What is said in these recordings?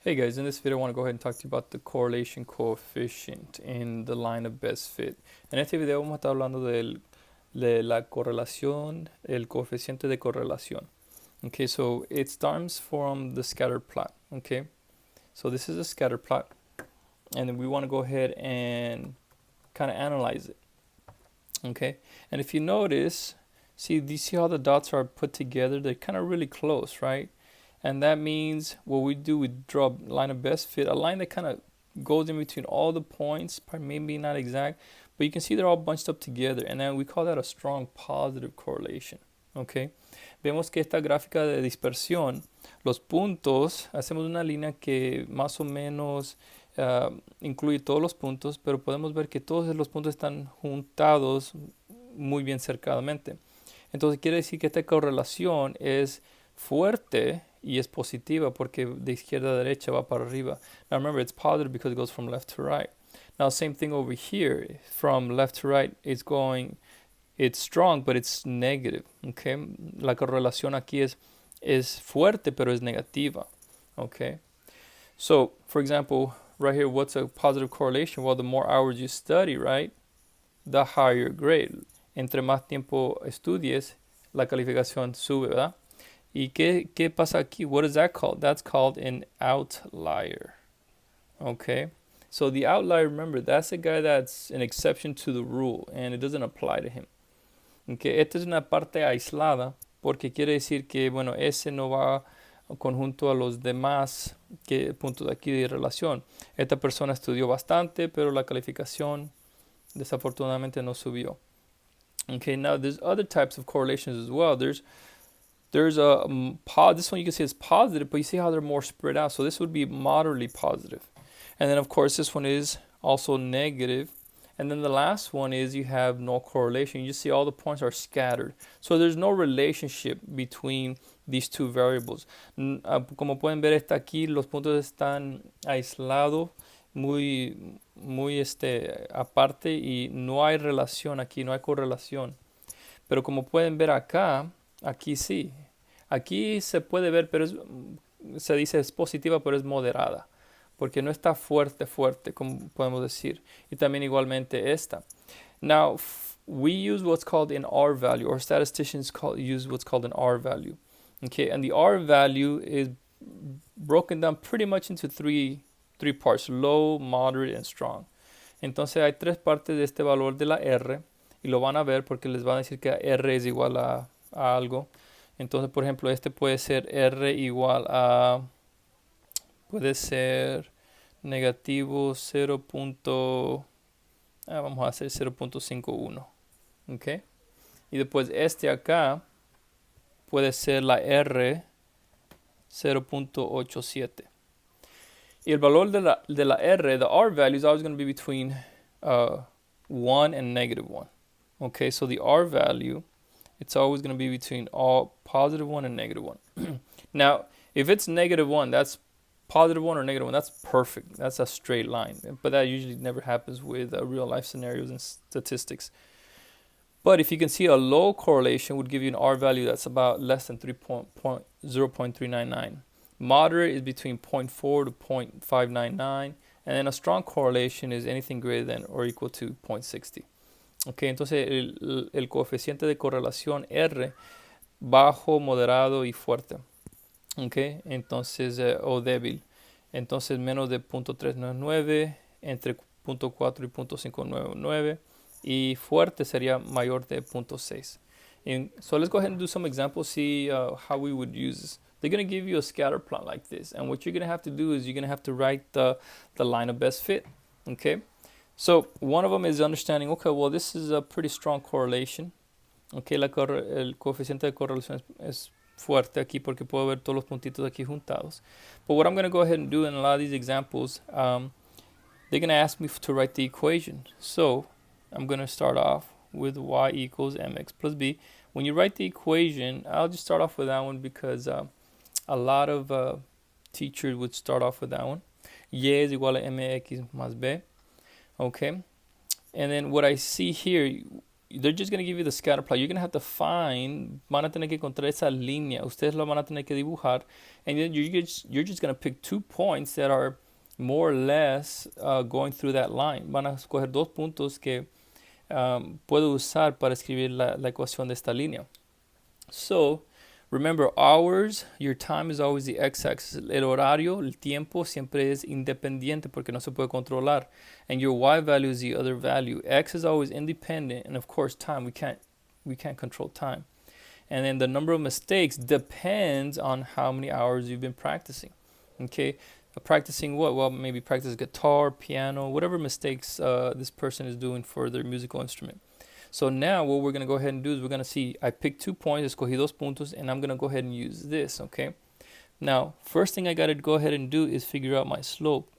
Hey guys, in this video I want to go ahead and talk to you about the correlation coefficient in the line of best fit. En este video vamos a estar hablando de la correlación, el coeficiente de correlación. Okay, so it stems from the scatter plot. Okay, so this is a scatter plot, and then we want to go ahead and kind of analyze it. Okay, and if you notice, do you see how the dots are put together? They're kind of really close, right? And that means what we do, we draw a line of best fit, a line that kind of goes in between all the points, maybe not exact, but you can see they're all bunched up together, and then we call that a strong positive correlation. Okay, vemos que esta gráfica de dispersión, los puntos, hacemos una línea que más o menos incluye todos los puntos, pero podemos ver que todos los puntos están juntados muy bien cercadamente. Entonces quiere decir que esta correlación es fuerte y es positiva porque de izquierda a derecha va para arriba. Now remember, it's positive because it goes from left to right. Now same thing over here, from left to right, it's strong, but it's negative. Okay, la correlación aquí es fuerte, pero es negativa. Okay, so for example, right here, what's a positive correlation? Well, the more hours you study, right, the higher your grade. Entre más tiempo estudies, la calificación sube, ¿verdad? ¿Y qué pasa aquí? What is that called? That's called an outlier. Okay? So the outlier, remember, that's a guy that's an exception to the rule and it doesn't apply to him. Okay? Esta es una parte aislada porque quiere decir que, bueno, ese no va conjunto a los demás puntos de aquí de relación. Esta persona estudió bastante, pero la calificación desafortunadamente no subió. Okay, now there's other types of correlations as well. There's a this one you can see is positive, but you see how they're more spread out. So this would be moderately positive. And then of course this one is also negative. And then the last one is you have no correlation. You see all the points are scattered. So there's no relationship between these two variables. Como pueden ver, está aquí, los puntos están aislados, muy aparte, y no hay relación aquí, no hay correlación. Pero como pueden ver acá, aquí sí. Aquí se puede ver, pero se dice es positiva, pero es moderada. Porque no está fuerte, como podemos decir. Y también igualmente esta. Now, we use what's called an R value, or statisticians use what's called an R value. Okay, and the R value is broken down pretty much into three parts: low, moderate, and strong. Entonces hay tres partes de este valor de la R, y lo van a ver porque les van a decir que R es igual a algo. Entonces, por ejemplo, este puede ser R igual a, puede ser negativo 0. Vamos a hacer 0.51. ¿Ok? Y después este acá puede ser la R 0.87. Y el valor de la R, the R value, is always going to be between 1 and negative 1. Okay, so the R value, it's always going to be between all positive 1 and negative 1. Now, if it's negative 1, that's positive 1 or negative 1, that's perfect. That's a straight line. But that usually never happens with real life scenarios and statistics. But if you can see, a low correlation would give you an R value that's about less than 0.399. Moderate is between 0.4 to 0.599. And then a strong correlation is anything greater than or equal to 0.60. Okay, entonces el coeficiente de correlación R, bajo, moderado y fuerte. Okay, entonces, o débil. Entonces menos de 0.399, entre 0.4 y 0.599, y fuerte sería mayor de 0.6. So let's go ahead and do some examples, see how we would use this. They're going to give you a scatter plot like this, and what you're going to have to do is you're going to have to write the line of best fit. Okay, so one of them is understanding, okay, well, this is a pretty strong correlation. Okay, el coeficiente de correlación es fuerte aquí porque puedo ver todos los puntitos aquí juntados. But what I'm going to go ahead and do in a lot of these examples, they're going to ask me to write the equation. So I'm going to start off with y equals mx plus b. When you write the equation, I'll just start off with that one because a lot of teachers would start off with that one. Y es igual a mx más b. Okay. And then what I see here, they're just going to give you the scatter plot. You're going to have to find, van a tener que encontrar esa línea. Ustedes lo van a tener que dibujar. And then you're just going to pick 2 points that are more or less going through that line. Van a escoger 2 puntos que puedo usar para escribir la ecuación de esta línea. So, remember, hours, your time is always the x-axis. El horario, el tiempo, siempre es independiente porque no se puede controlar. And your y value is the other value. X is always independent, and of course, time, we can't control time. And then the number of mistakes depends on how many hours you've been practicing. Okay, practicing what? Well, maybe practice guitar, piano, whatever mistakes this person is doing for their musical instrument. So now what we're going to go ahead and do is we're going to see, I picked 2 points, escogí 2 puntos, and I'm going to go ahead and use this, okay? Now, first thing I got to go ahead and do is figure out my slope.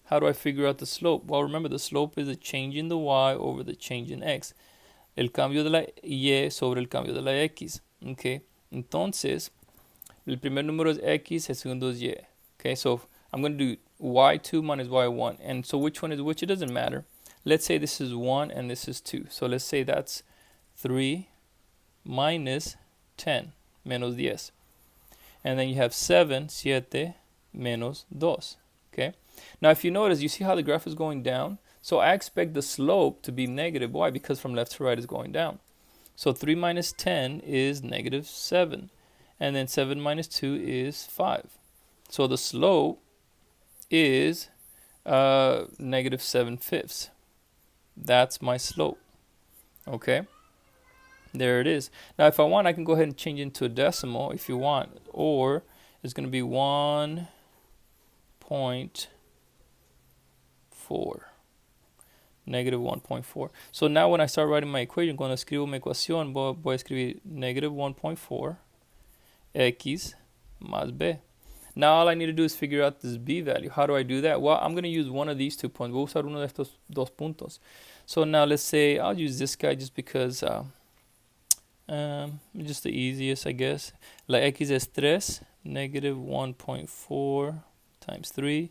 How do I figure out the slope? Well, remember, the slope is the change in the y over the change in x. El cambio de la y sobre el cambio de la x, okay? Entonces, el primer número es x, el segundo es y, okay? So I'm going to do y2 minus y1, and so which one is which? It doesn't matter. Let's say this is 1 and this is 2. So let's say that's 3 minus 10, menos 10. And then you have 7 menos 2. Okay? Now if you notice, you see how the graph is going down? So I expect the slope to be negative. Why? Because from left to right is going down. So 3 minus 10 is negative 7. And then 7 minus 2 is 5. So the slope is negative 7/5. That's my slope. Okay, there it is. Now if I want, I can go ahead and change into a decimal if you want, or it's going to be 1.4, negative 1.4. So now when I start writing my equation, cuando escribo mi ecuación, voy a escribir negative 1.4 x más b. Now all I need to do is figure out this b value. How do I do that? Well, I'm going to use one of these 2 points. Voy a usar uno de estos 2 puntos. So now let's say I'll use this guy just because just the easiest, I guess. La x es 3, negative 1.4 times 3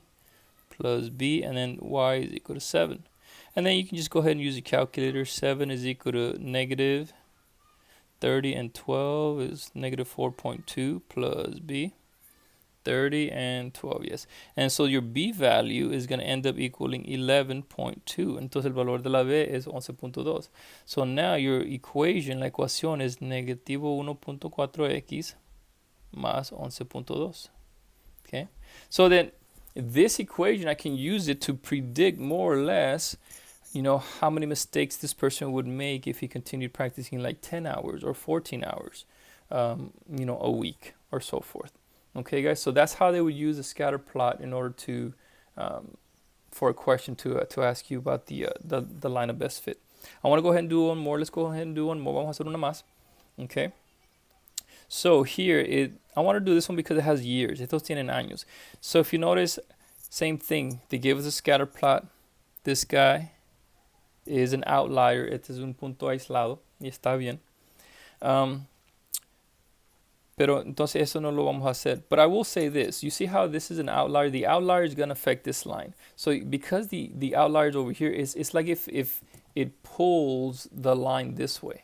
plus b, and then y is equal to 7. And then you can just go ahead and use a calculator. 7 is equal to negative 30, and 12 is negative 4.2 plus b. 30 and 12, yes. And so your b value is going to end up equaling 11.2. Entonces el valor de la b es 11.2. So now your equation, la ecuación es negativo 1.4x más 11.2. Okay? So then this equation, I can use it to predict more or less, you know, how many mistakes this person would make if he continued practicing like 10 hours or 14 hours, you know, a week or so forth. Okay, guys, so that's how they would use a scatter plot in order to, for a question to ask you about the line of best fit. I want to go ahead and do one more. Let's go ahead and do one more. Vamos a hacer una más. Okay. So here, I want to do this one because it has years. Estos tienen años. So if you notice, same thing. They gave us a scatter plot. This guy is an outlier. Este es un punto aislado. Y está bien. Pero entonces eso no lo vamos a hacer. But I will say this. You see how this is an outlier? The outlier is going to affect this line. So because the outlier is over here, it's like if it pulls the line this way.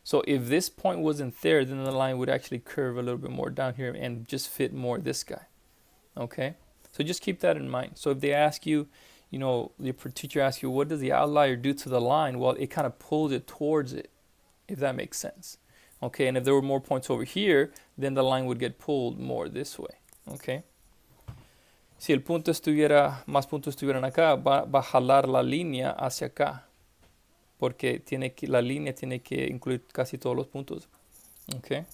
So if this point wasn't there, then the line would actually curve a little bit more down here and just fit more this guy. Okay? So just keep that in mind. So if they ask you, you know, the teacher asks you, what does the outlier do to the line? Well, it kind of pulls it towards it, if that makes sense. Okay, and if there were more points over here, then the line would get pulled more this way. Okay. Si el punto estuviera, más puntos estuvieran acá, va a jalar la línea hacia acá. Porque la línea tiene que incluir casi todos los puntos. Okay.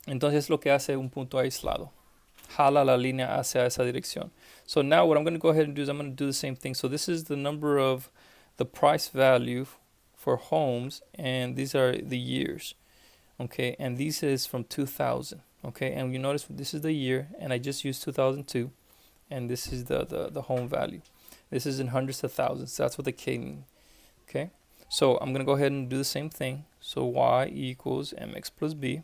Entonces es lo que hace un punto aislado. Jala la línea hacia esa dirección. So now what I'm going to go ahead and do is I'm going to do the same thing. So this is the number of the price value for homes, and these are the years. Okay, and this is from 2000. Okay, and you notice this is the year, and I just used 2002, and this is the home value. This is in hundreds of thousands. That's what the K means. Okay, so I'm going to go ahead and do the same thing. So y equals mx plus b.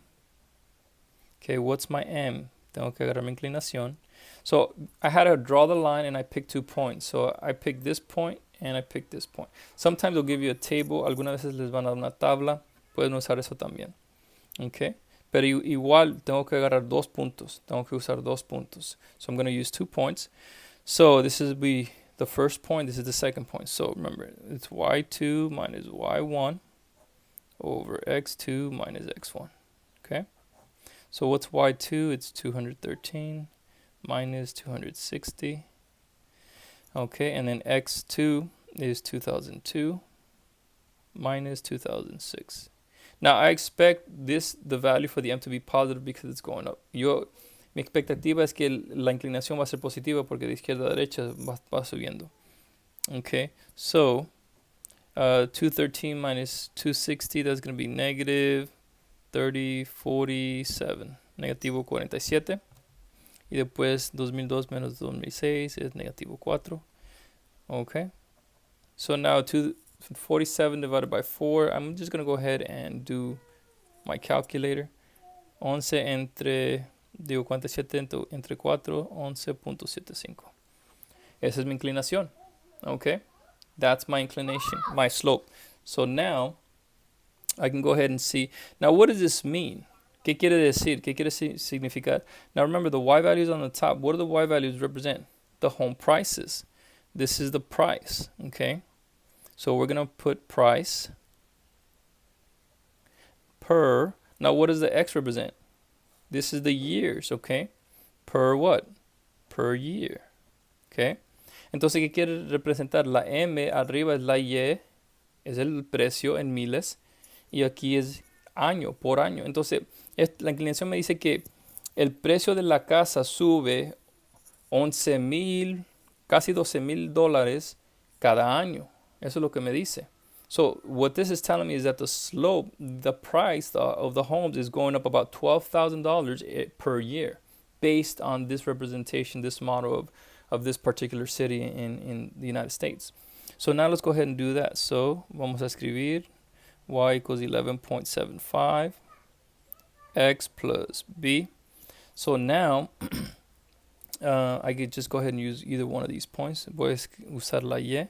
Okay, what's my m? Tengo que agarrar mi inclinación. So I had to draw the line, and I picked 2 points. So I picked this point and I picked this point. Sometimes they'll give you a table. Algunas veces les van a dar una tabla. Pueden usar eso también. Okay. Pero igual tengo que agarrar dos puntos. Tengo que usar dos puntos. So I'm going to use 2 points. So this is be the first point. This is the second point. So remember, it's y2 minus y1 over x2 minus x1. Okay. So what's y2? It's 213 minus 260. Okay, and then x2 is 2002 minus 2006. Now I expect the value for the m to be positive because it's going up. Mi expectativa es que la inclinación va a ser positiva porque de izquierda a derecha va subiendo. Okay, so 213 minus 260, that's going to be negative 47. Negativo 47. Y después 2002 menos 2006 es negativo 4. Okay. So now 47 divided by 4. I'm just going to go ahead and do my calculator. 11 entre 47 entre 4, 11.75. Esa es mi inclinación. Okay. That's my inclination, my slope. So now I can go ahead and see. Now what does this mean? ¿Qué quiere decir? ¿Qué quiere significar? Now remember, the y values on the top. What do the y values represent? The home prices. This is the price, okay? So we're going to put price per. Now what does the x represent? This is the years, okay? Per what? Per year, okay? Entonces, ¿qué quiere representar? La M arriba es la Y, es el precio en miles, y aquí es año por año. Entonces, la inclinación me dice que el precio de la casa sube 11,000, casi $12,000 cada año. Eso es lo que me dice. So what this is telling me is that the slope, the price of the homes is going up about $12,000 per year based on this representation, this model of this particular city in the United States. So now let's go ahead and do that. So vamos a escribir y equals 11.75 x plus b. So now I could just go ahead and use either one of these points. Voy a usar la y.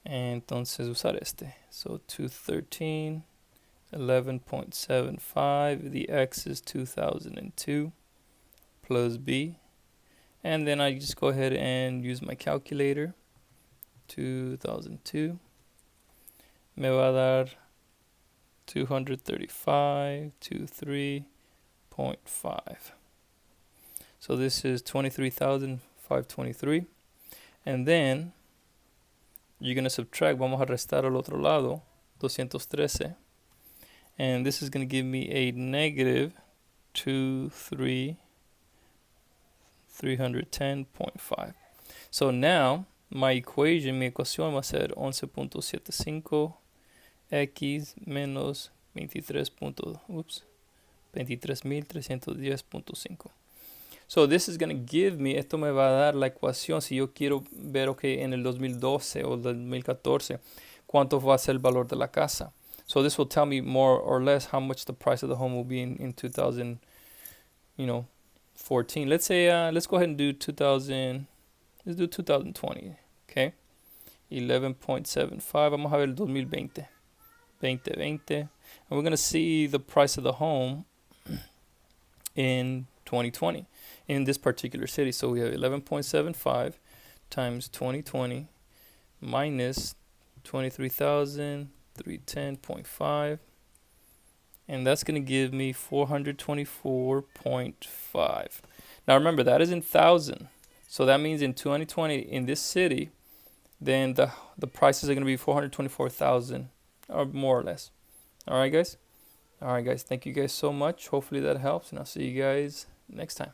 Entonces usar este. So 213, 11.75. The x is 2002 plus b. And then I just go ahead and use my calculator. 2002. Me va a dar 235 to 3.5. So this is 23,523. And then you're going to subtract. Vamos a restar al otro lado 213. And this is going to give me a negative 310.5. So now my equation, mi ecuación va a ser 11.75 x menos 23,310.5. So this is going to give me, esto me va a dar la ecuación si yo quiero ver, okay, en el 2012 o el 2014, cuánto va a ser el valor de la casa. So this will tell me more or less how much the price of the home will be in 2014. Let's say, let's go ahead and do 2020, okay? 11.75, vamos a ver el 2020. 2020, and we're going to see the price of the home in 2020 in this particular city. So we have 11.75 times 2020 minus 23,310.5, and that's going to give me 424.5. Now remember, that is in thousand. So that means in 2020 in this city, then the prices are going to be 424,000 or more or less. All right, guys. Thank you guys so much. Hopefully that helps, and I'll see you guys next time.